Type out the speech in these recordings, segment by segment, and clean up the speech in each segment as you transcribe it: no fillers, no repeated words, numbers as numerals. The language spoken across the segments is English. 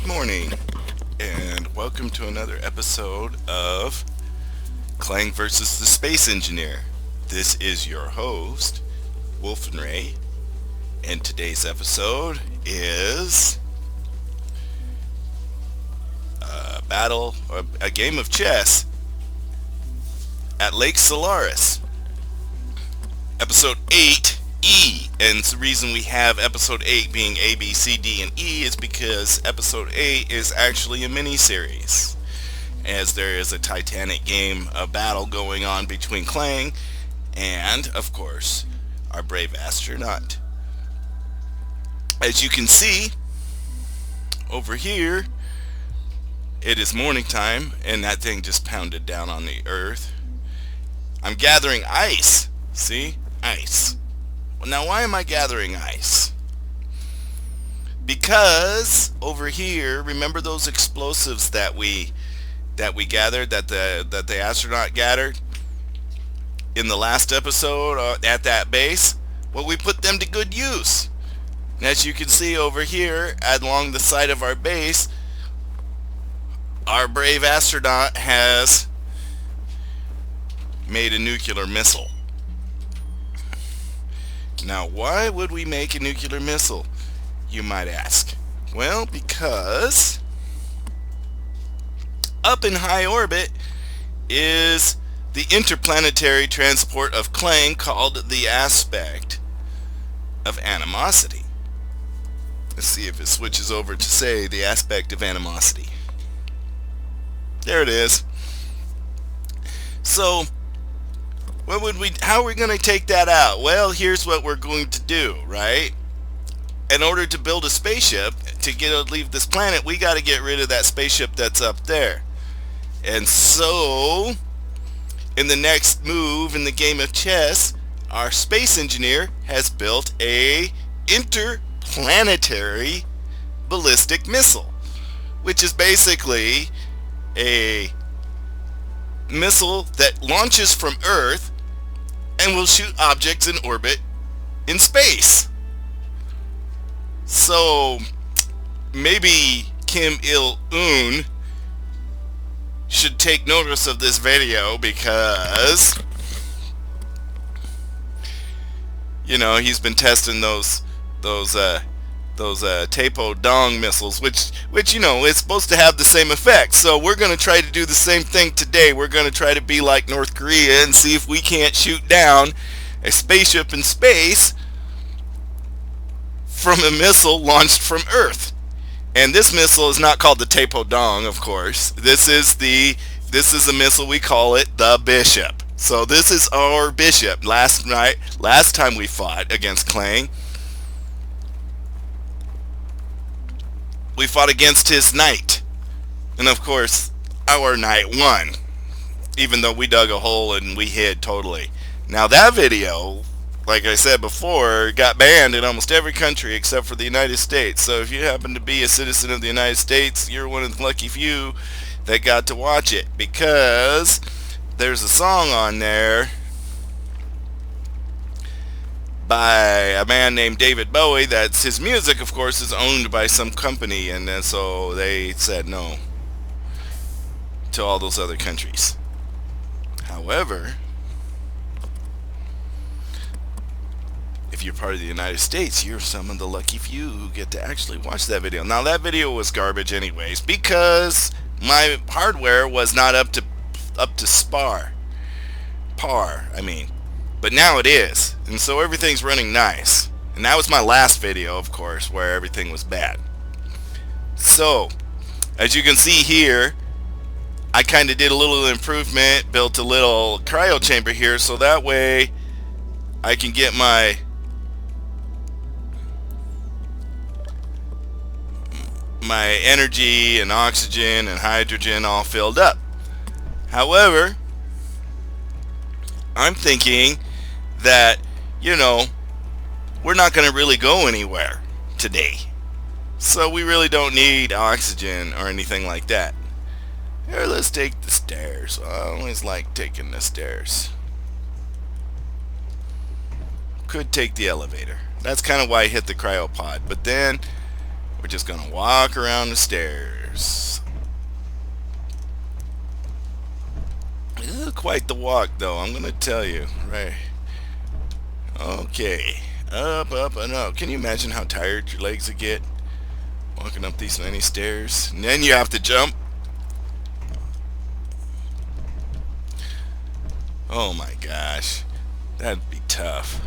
Good morning, and welcome to another episode of Clang versus the Space Engineer. This is your host, Wolfenray, and today's episode is a battle, or a game of chess at Lake Solaris. Episode 8E, and the reason we have episode 8 being A, B, C, D, and E is because episode 8 is actually a mini-series, as there is a titanic game of battle going on between Clang and, of course, our brave astronaut. As you can see, over here, it is morning time, and that thing just pounded down on the earth. I'm gathering ice. See? Ice. Well, now why am I gathering ice? Because over here, remember those explosives that we gathered, that the astronaut gathered in the last episode at that base? Well, we put them to good use. And as you can see over here, along the side of our base, our brave astronaut has made a nuclear missile. Now, why would we make a nuclear missile, you might ask? Well, because up in high orbit is the interplanetary transport of Clang called the Aspect of Animosity. Let's see if it switches over to say the Aspect of Animosity. There it is. So, how are we going to take that out? Well, here's what we're going to do, right? In order to build a spaceship to leave this planet, we got to get rid of that spaceship that's up there. And so, in the next move in the game of chess, our space engineer has built a interplanetary ballistic missile, which is basically a missile that launches from Earth and will shoot objects in orbit in space. So maybe Kim Il-un should take notice of this video, because he's been testing those Tapo Dong missiles, which it's supposed to have the same effect. So we're going to try to do the same thing today. We're going to try to be like North Korea and see if we can't shoot down a spaceship in space from a missile launched from Earth. And this missile is not called the Tapo Dong, of course. This is a missile, we call it the Bishop. So this is our Bishop. Last time we fought against Clang, we fought against his knight, and of course our knight won, even though we dug a hole and we hid totally. Now that video, like I said before, got banned in almost every country except for the United States. So if you happen to be a citizen of the United States, you're one of the lucky few that got to watch it, because there's a song on there by a man named David Bowie. That's his music, of course, is owned by some company, and then so they said no to all those other countries. However, if you're part of the United States, you're some of the lucky few who get to actually watch that video. Now that video was garbage anyways, because my hardware was not up to par, but now it is, and so everything's running nice. And that was my last video, of course, where everything was bad. So as you can see here, I kind of did a little improvement, built a little cryo chamber here, so that way I can get my energy and oxygen and hydrogen all filled up. However, I'm thinking that, we're not going to really go anywhere today. So we really don't need oxygen or anything like that. Here, let's take the stairs. I always like taking the stairs. Could take the elevator. That's kind of why I hit the cryopod. But then We're just gonna walk around the stairs. Quite the walk, though, I'm gonna tell you. Right. Okay. Up, up, and up. Can you imagine how tired your legs would get walking up these many stairs? And then you have to jump. Oh my gosh. That'd be tough.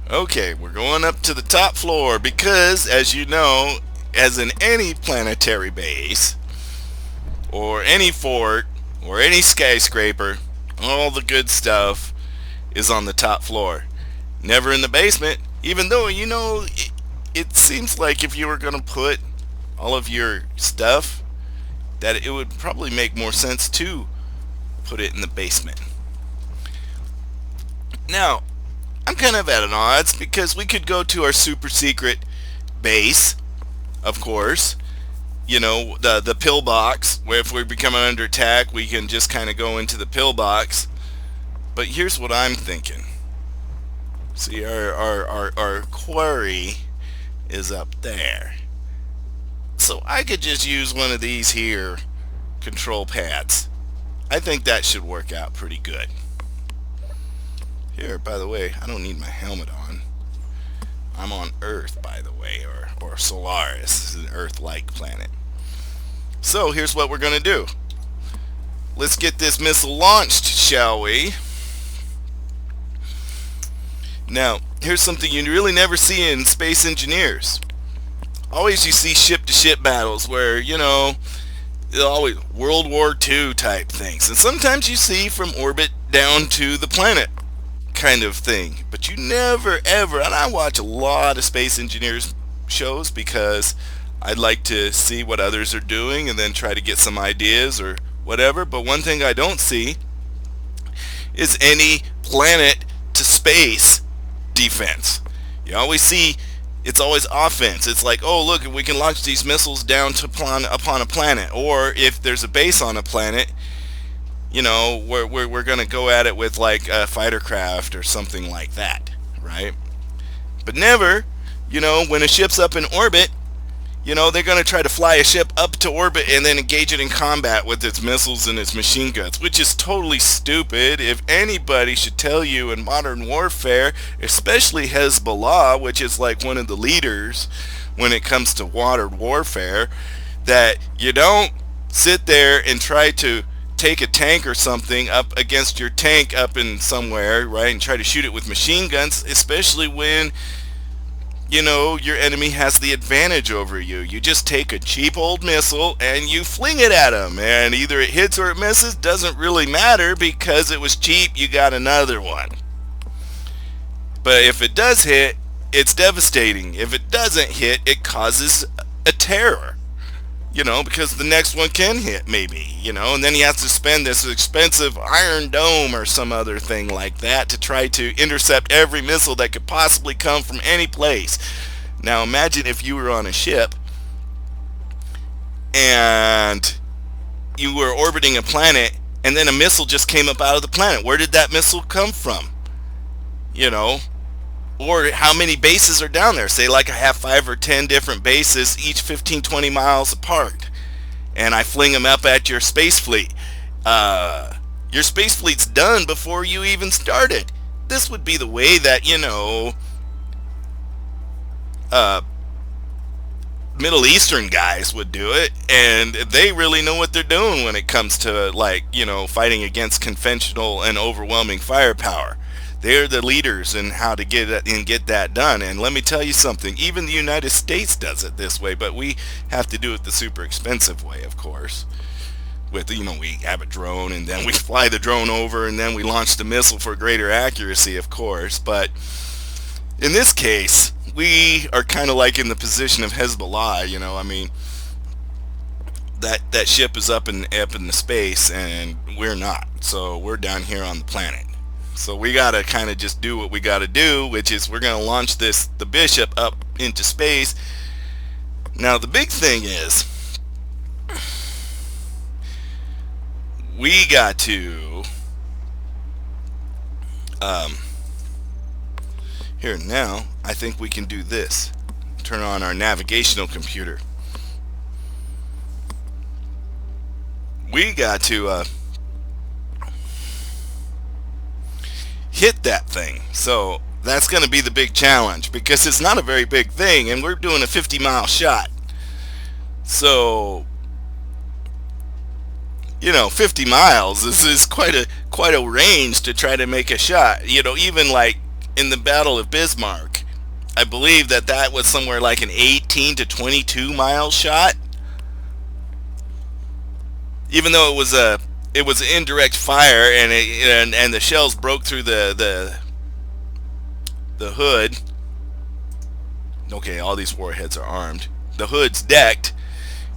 Okay, we're going up to the top floor because, as you know, as in any planetary base, or any fort, or any skyscraper, all the good stuff is on the top floor. Never in the basement, even though, you know, it seems like if you were going to put all of your stuff, that it would probably make more sense to put it in the basement. Now, I'm kind of at an odds because we could go to our super secret base, of course. You know, the pillbox, where if we're becoming under attack, we can just kind of go into the pillbox. But here's what I'm thinking. See, our quarry is up there. So I could just use one of these here control pads. I think that should work out pretty good. Here, by the way, I don't need my helmet on. I'm on Earth, by the way, or Solaris. This is an Earth-like planet. So here's what we're going to do. Let's get this missile launched, shall we? Now, here's something you really never see in Space Engineers. Always you see ship-to-ship battles where, you know, always World War II type things. And sometimes you see from orbit down to the planet kind of thing. But you never ever, and I watch a lot of Space Engineers shows because I'd like to see what others are doing and then try to get some ideas or whatever. But one thing I don't see is any planet to space defense. You always see it's always offense. It's like, oh look, we can launch these missiles down to upon a planet, or if there's a base on a planet, you know, we're going to go at it with like a fighter craft or something like that, right? But never, you know, when a ship's up in orbit, you know, they're going to try to fly a ship up to orbit and then engage it in combat with its missiles and its machine guns, which is totally stupid. If anybody should tell you in modern warfare, especially Hezbollah, which is like one of the leaders when it comes to modern warfare, that you don't sit there and try to take a tank or something up against your tank up in somewhere, right, and try to shoot it with machine guns, especially when, you know, your enemy has the advantage over you. You just take a cheap old missile and you fling it at them, and either it hits or it misses. Doesn't really matter because it was cheap. You got another one. But if it does hit, it's devastating. If it doesn't hit, it causes a terror, you know, because the next one can hit maybe, you know, and then he has to spend this expensive Iron Dome or some other thing like that to try to intercept every missile that could possibly come from any place. Now imagine if you were on a ship and you were orbiting a planet and then a missile just came up out of the planet. Where did that missile come from? You know, or how many bases are down there? Say like I have 5 or 10 different bases, each 15-20 miles apart, and I fling them up at your space fleet. Your space fleet's done before you even started. This would be the way that, you know, Middle Eastern guys would do it, and they really know what they're doing when it comes to, like, you know, fighting against conventional and overwhelming firepower. They're the leaders in how to get that done. And let me tell you something, even the United States does it this way, but we have to do it the super expensive way, of course. With, you know, we have a drone and then we fly the drone over and then we launch the missile for greater accuracy, of course. But in this case, we are kind of like in the position of Hezbollah, you know. I mean, that ship is up in the space and we're not. So we're down here on the planet. So we gotta kind of just do what we gotta do, which is we're gonna launch the Bishop up into space. Now the big thing is we got to here now I think we can do this. turn on our navigational computer. We got to hit that thing. So that's going to be the big challenge, because it's not a very big thing, and we're doing a 50-mile shot. So, 50 miles is quite a range to try to make a shot. Even like in the Battle of Bismarck, I believe that was somewhere like an 18 to 22 mile shot. Even though it was an indirect fire, and the shells broke through the hood. Okay, all these warheads are armed. The hood's decked,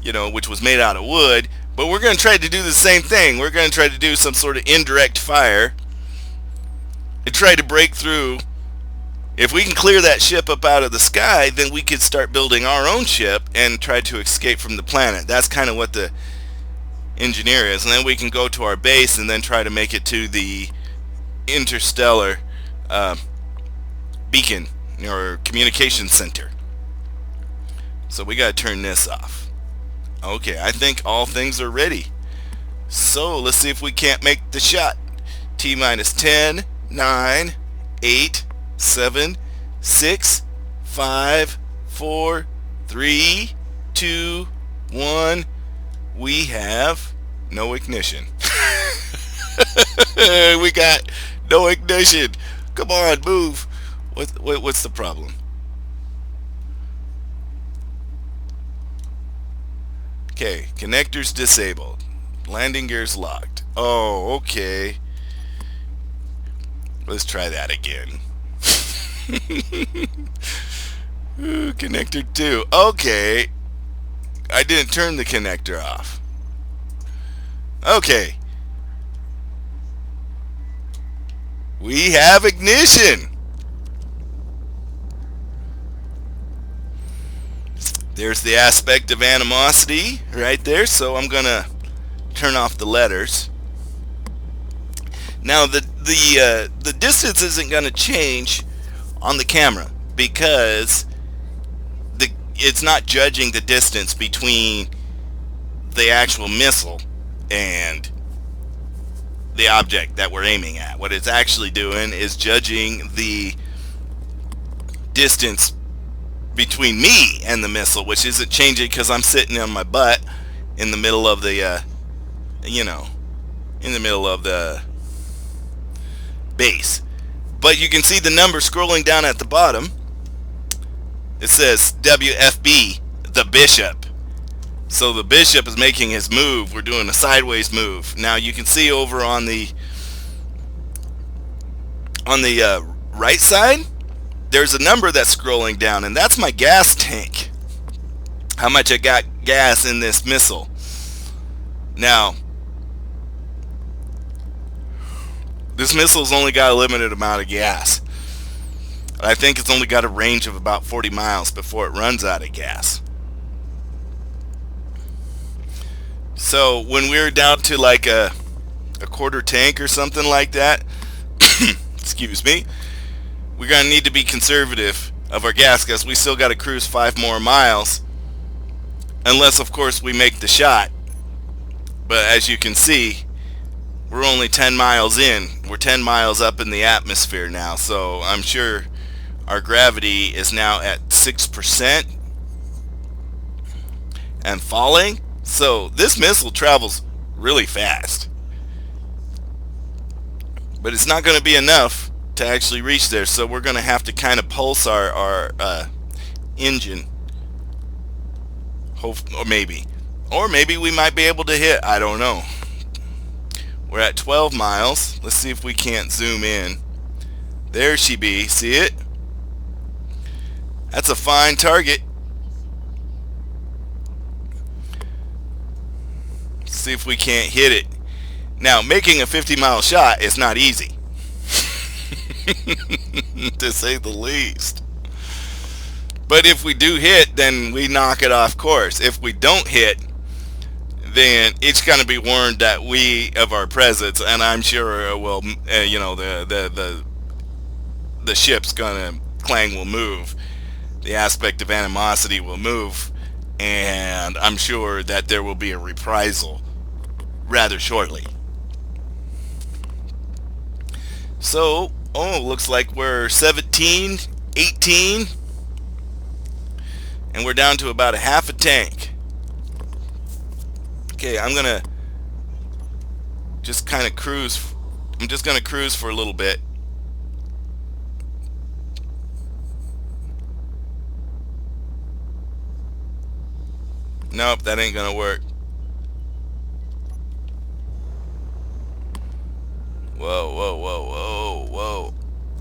which was made out of wood. But we're going to try to do the same thing. We're going to try to do some sort of indirect fire and try to break through. If we can clear that ship up out of the sky, then we could start building our own ship and try to escape from the planet. That's kind of what the engineer is. And then we can go to our base and then try to make it to the interstellar beacon or communication center. So we got to turn this off. Okay, I think all things are ready. So let's see if we can't make the shot. T minus 10, 9, 8, 7, 6, 5, 4, 3, 2, 1. We have no ignition. We got no ignition. Come on, move. What's the problem? Okay, connectors disabled. Landing gears locked. Oh, okay. Let's try that again. Ooh, connector 2. Okay. I didn't turn the connector off. Okay. We have ignition. There's the aspect of animosity right there. So I'm gonna turn off the letters. Now the distance isn't gonna change on the camera because it's not judging the distance between the actual missile and the object that we're aiming at. What it's actually doing is judging the distance between me and the missile, which isn't changing because I'm sitting on my butt in the middle of the in the middle of the base. But you can see the number scrolling down at the bottom. It says WFB, the Bishop. So the Bishop is making his move. We're doing a sideways move. Now you can see over on the right side, there's a number that's scrolling down, and that's my gas tank. How much I got gas in this missile. Now, this missile's only got a limited amount of gas. I think it's only got a range of about 40 miles before it runs out of gas. So when we're down to like a quarter tank or something like that, excuse me, we're going to need to be conservative of our gas because we still got to cruise 5 more miles. Unless, of course, we make the shot. But as you can see, we're only 10 miles in. We're 10 miles up in the atmosphere now. So I'm sure our gravity is now at 6% and falling. So this missile travels really fast. But it's not going to be enough to actually reach there. So we're going to have to kind of pulse our engine. Or maybe we might be able to hit. I don't know. We're at 12 miles. Let's see if we can't zoom in. There she be. See it? That's a fine target. Let's see if we can't hit it. Now, making a 50-mile shot is not easy. To say the least. But if we do hit, then we knock it off course. If we don't hit, then it's going to be warned that we of our presence, and I'm sure will, the ship's gonna, Clang will move. the aspect of animosity will move, and I'm sure that there will be a reprisal rather shortly. So, looks like we're 17, 18, and we're down to about a half a tank. Okay, I'm gonna just kind of cruise. I'm just gonna cruise for a little bit. Nope, that ain't gonna work. Whoa, whoa, whoa, whoa, whoa.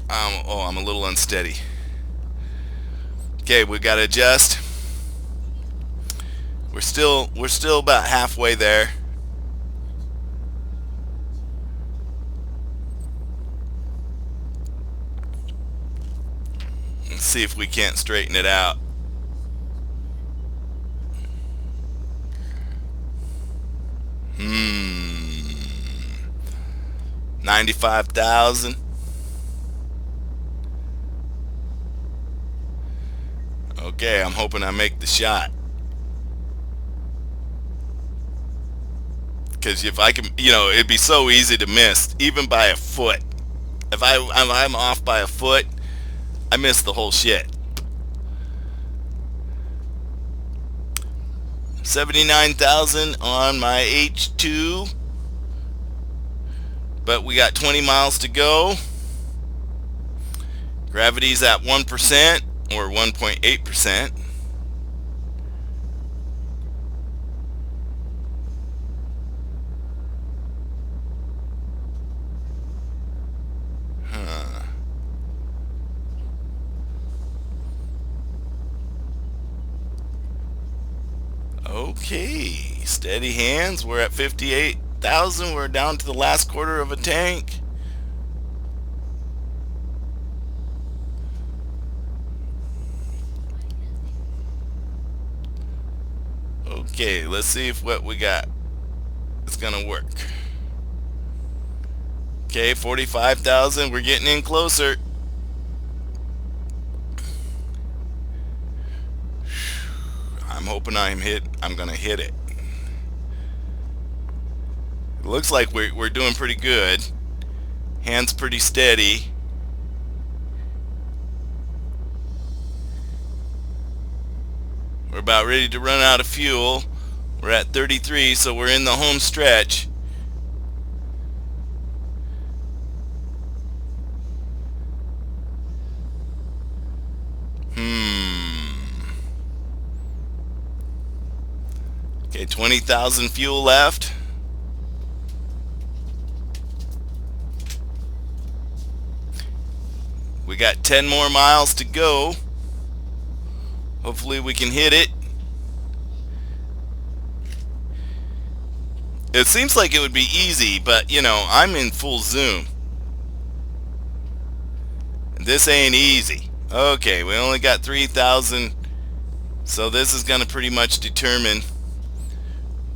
I'm a little unsteady. Okay, we gotta adjust. We're still about halfway there. Let's see if we can't straighten it out. Hmm. 95,000. Okay, I'm hoping I make the shot. Because if I can, it'd be so easy to miss, even by a foot. If I'm off by a foot, I miss the whole shit. 79,000 on my H2. But we got 20 miles to go. Gravity's at 1% or 1.8%. Okay, steady hands. We're at 58,000. We're down to the last quarter of a tank. Okay, let's see if what we got is gonna work. Okay, 45,000. We're getting in closer. I'm hoping I'm gonna hit it. It looks like we're doing pretty good. Hands pretty steady. We're about ready to run out of fuel. We're at 33, so we're in the home stretch. Okay, 20,000 fuel left. We got 10 more miles to go. Hopefully we can hit it. It seems like it would be easy, but I'm in full zoom. This ain't easy. Okay, we only got 3,000, so this is going to pretty much determine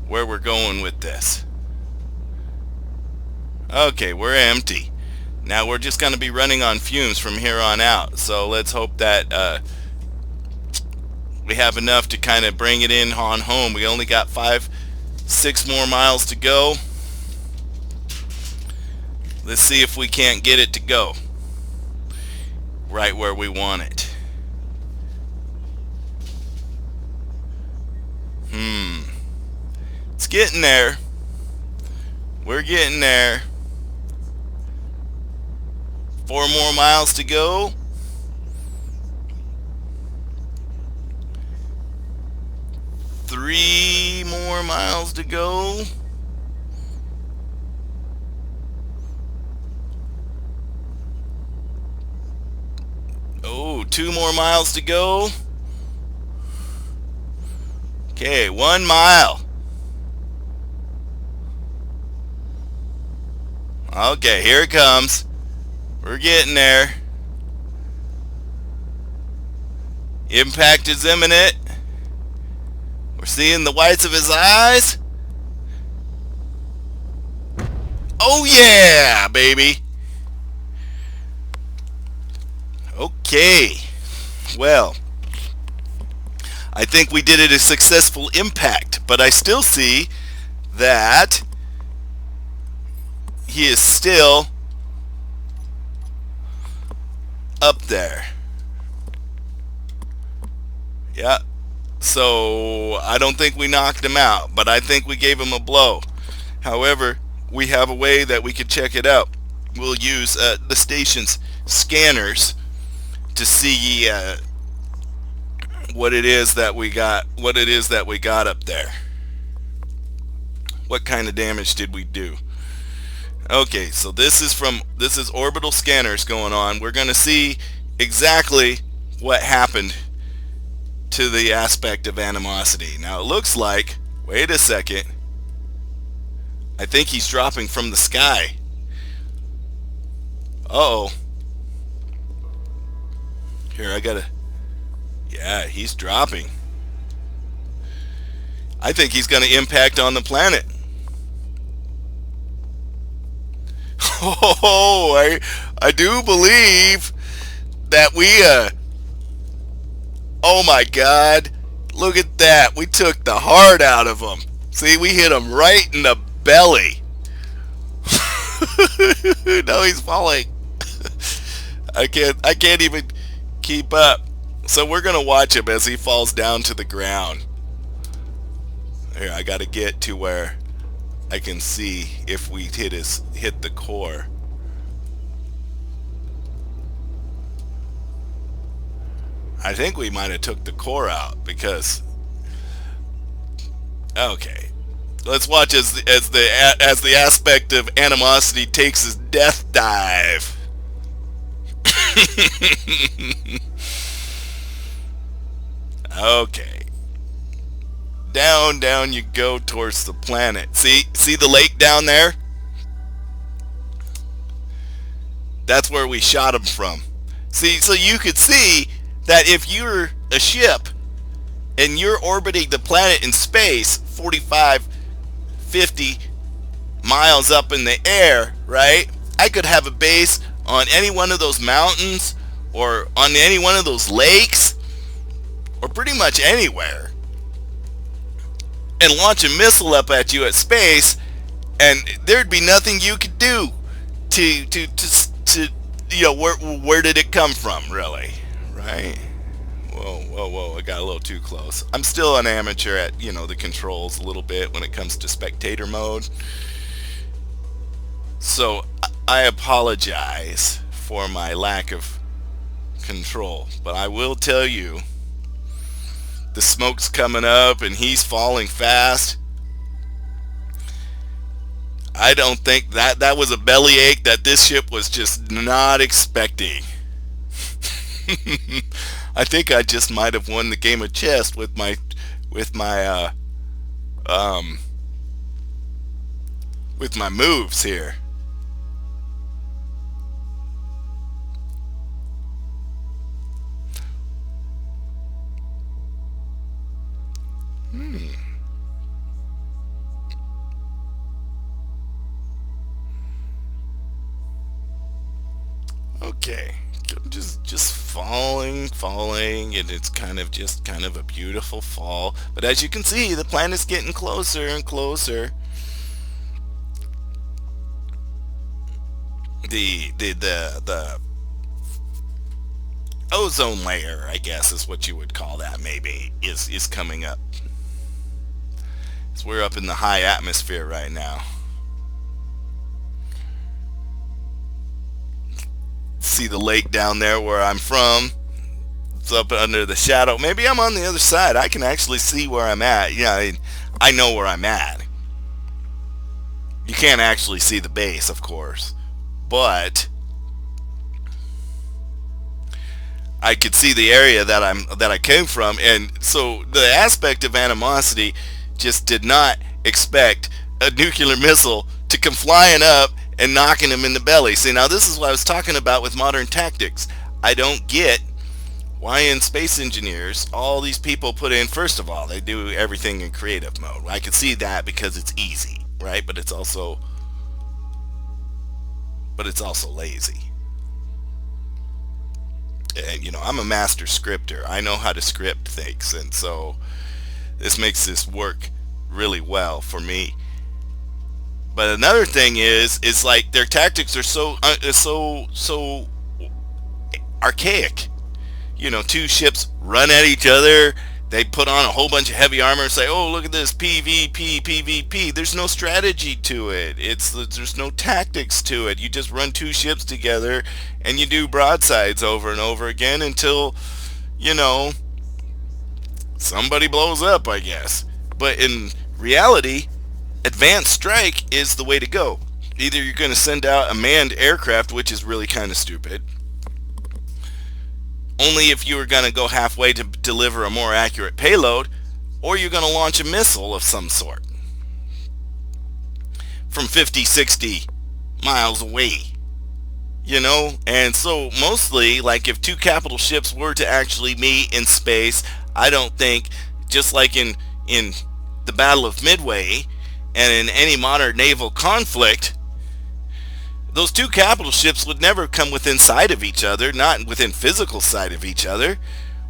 where we're going with this. Okay, we're empty. Now we're just going to be running on fumes from here on out, so let's hope that we have enough to kind of bring it in on home. We only got 6 more miles to go. Let's see if we can't get it to go right where we want it. It's getting there. We're getting there. 4 more miles to go. 3 more miles to go. Oh, 2 more miles to go. Okay, 1 mile. Okay, here it comes. We're getting there. Impact is imminent. We're seeing the whites of his eyes. Oh yeah, baby. Okay. Well, I think we did it a successful impact, but I still see that he is still up there. Yeah. So I don't think we knocked him out, but I think we gave him a blow. However, we have a way that we could check it out. We'll use the station's scanners to see what it is that we got. What it is that we got up there. What kind of damage did we do? Okay, so this is orbital scanners going on. We're going to see exactly what happened to the aspect of animosity. Now it looks like, wait a second, I think he's dropping from the sky. Uh-oh. Here, yeah, he's dropping. I think he's going to impact on the planet. Oh, I do believe that we, oh my God, look at that. We took the heart out of him. See, we hit him right in the belly. No, he's falling. I can't even keep up. So we're going to watch him as he falls down to the ground. Here, I got to get to where I can see if we hit the core. I think we might have took the core out because, okay, let's watch as the aspect of animosity takes his death dive. Okay. Down you go towards the planet. See the lake down there? That's where we shot him from. See, so you could see that if you're a ship and you're orbiting the planet in space 45, 50 miles up in the air, right? I could have a base on any one of those mountains or on any one of those lakes or pretty much anywhere and launch a missile up at you at space, and there'd be nothing you could do to you know, where did it come from, really, right? Whoa, I got a little too close. I'm still an amateur at, you know, the controls a little bit when it comes to spectator mode. So I apologize for my lack of control, but I will tell you, the smoke's coming up and he's falling fast. I don't think that was a bellyache that this ship was just not expecting. I think I just might have won the game of chess with my moves here. Okay, just falling, and it's kind of a beautiful fall. But as you can see, the planet's getting closer and closer. The ozone layer, I guess is what you would call that, maybe, is coming up. So we're up in the high atmosphere right now. See the lake down there where I'm from. It's up under the shadow. Maybe I'm on the other side. I can actually see where I'm at. Yeah, I know where I'm at. You can't actually see the base, of course, but I could see the area that I came from. And so the aspect of animosity just did not expect a nuclear missile to come flying up and knocking him in the belly. See, now this is what I was talking about with modern tactics. I don't get why in Space Engineers all these people put in, first of all, they do everything in creative mode. I can see that because it's easy, right? But it's also lazy. And, I'm a master scripter. I know how to script things, and so this makes this work really well for me. But another thing is like their tactics are so archaic. Two ships run at each other. They put on a whole bunch of heavy armor and say, "Oh, look at this PvP, PvP." There's no strategy to it. There's no tactics to it. You just run two ships together and you do broadsides over and over again until, you know, somebody blows up, I guess. But in reality, advanced strike is the way to go. Either you're going to send out a manned aircraft, which is really kind of stupid, only if you were going to go halfway to deliver a more accurate payload, or you're going to launch a missile of some sort from 50, 60 miles away. And so mostly, like, if two capital ships were to actually meet in space, I don't think, just like in the Battle of Midway and in any modern naval conflict, those two capital ships would never come within sight of each other, not within physical sight of each other.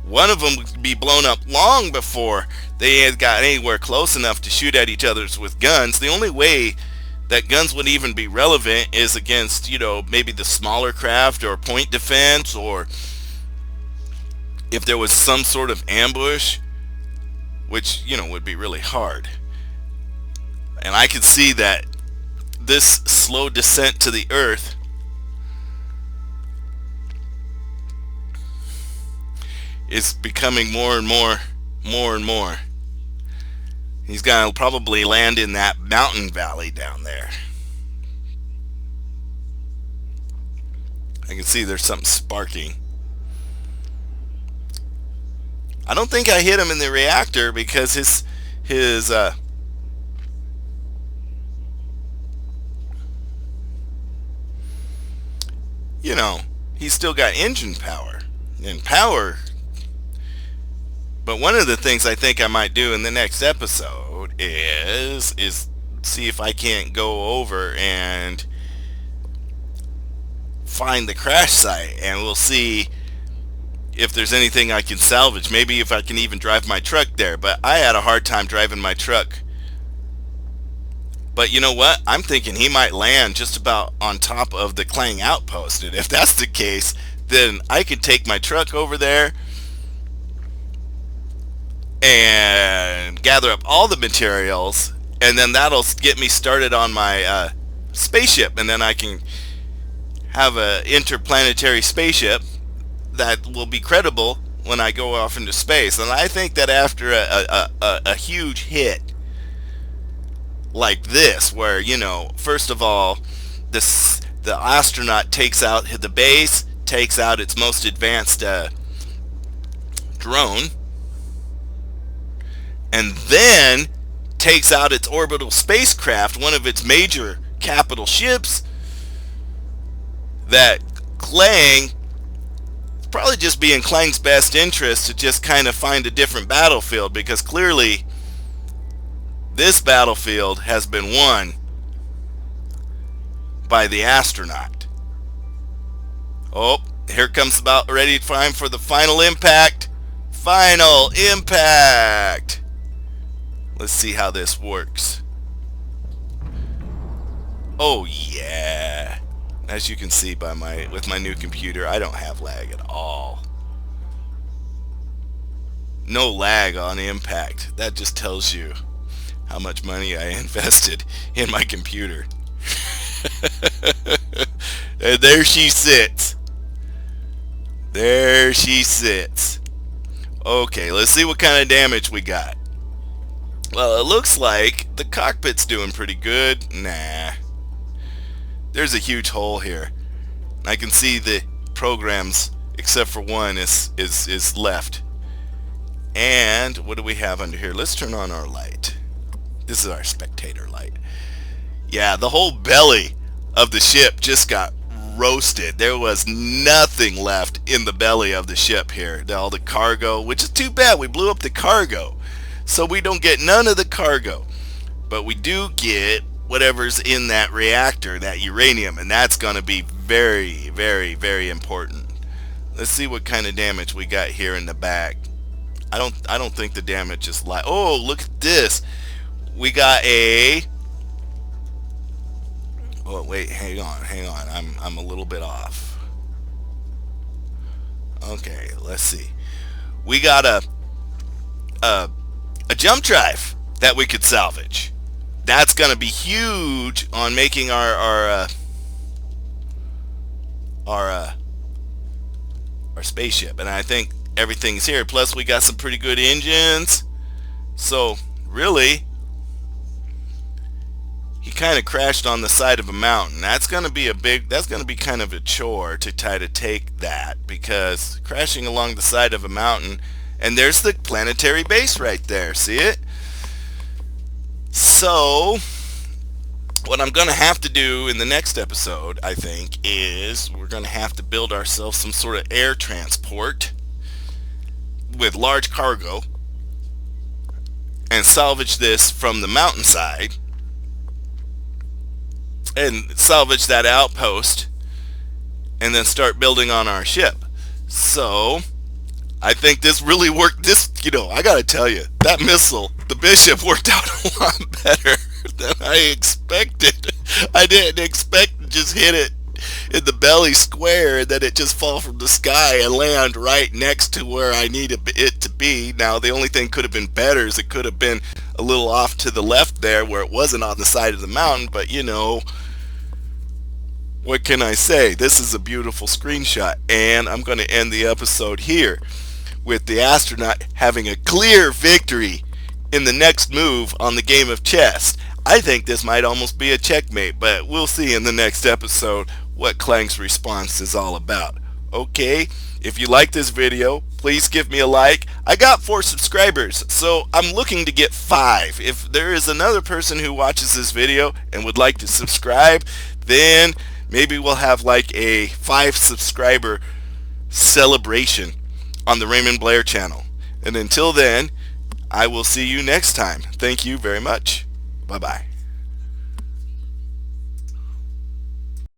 One of them would be blown up long before they had got anywhere close enough to shoot at each other with guns. The only way that guns would even be relevant is against, maybe the smaller craft or point defense, or if there was some sort of ambush, which, would be really hard. And I could see that this slow descent to the earth is becoming more and more. He's gonna probably land in that mountain valley down there. I can see there's something sparking. I don't think I hit him in the reactor because his he's still got engine power and power. But one of the things I think I might do in the next episode is see if I can't go over and find the crash site, and we'll see if there's anything I can salvage. Maybe if I can even drive my truck there. But I had a hard time driving my truck. But you know what? I'm thinking he might land just about on top of the Clang outpost. And if that's the case, then I could take my truck over there and gather up all the materials, and then that'll get me started on my spaceship, and then I can have an interplanetary spaceship that will be credible when I go off into space. And I think that after a huge hit like this, where, first of all, the astronaut takes out the base, takes out its most advanced drone, and then takes out its orbital spacecraft, one of its major capital ships, that Clang, it's probably just be in Clang's best interest to just kind of find a different battlefield, because clearly this battlefield has been won by the astronaut. Oh, here comes about ready time for the final impact. Final impact. Let's see how this works. Oh yeah. As you can see with my new computer, I don't have lag at all. No lag on impact. That just tells you how much money I invested in my computer. And there she sits. There she sits. Okay, let's see what kind of damage we got. Well, it looks like the cockpit's doing pretty good. Nah. There's a huge hole here. I can see the programs, except for one, is left. And what do we have under here? Let's turn on our light. This is our spectator light. Yeah, the whole belly of the ship just got roasted. There was nothing left in the belly of the ship here. All the cargo, which is too bad. We blew up the cargo. So we don't get none of the cargo. But we do get whatever's in that reactor, that uranium. And that's going to be very, very, very important. Let's see what kind of damage we got here in the back. I don't think the damage is light. Oh, look at this. We got a... Oh, wait, hang on. I'm a little bit off. Okay, let's see. We got a jump drive that we could salvage. That's going to be huge on making our spaceship, and I think everything's here. Plus we got some pretty good engines. So really, he kind of crashed on the side of a mountain. That's going to be kind of a chore to try to take that, because crashing along the side of a mountain, and there's the planetary base right there. See it? So what I'm going to have to do in the next episode, I think, is we're going to have to build ourselves some sort of air transport with large cargo and salvage this from the mountainside and salvage that outpost and then start building on our ship. So I think this really worked. I gotta tell you, that missile, the Bishop, worked out a lot better than I expected. I didn't expect to just hit it in the belly square and then it just fall from the sky and land right next to where I needed it to be. Now, the only thing could have been better is it could have been a little off to the left there where it wasn't on the side of the mountain, but what can I say? This is a beautiful screenshot, and I'm going to end the episode here with the astronaut having a clear victory in the next move on the game of chess. I think this might almost be a checkmate, but we'll see in the next episode what Clang's response is all about. Okay, if you like this video, please give me a like. I got 4 subscribers, so I'm looking to get 5. If there is another person who watches this video and would like to subscribe, then maybe we'll have like a 5 subscriber celebration on the Raymond Blair channel. And until then, I will see you next time. Thank you very much. Bye-bye.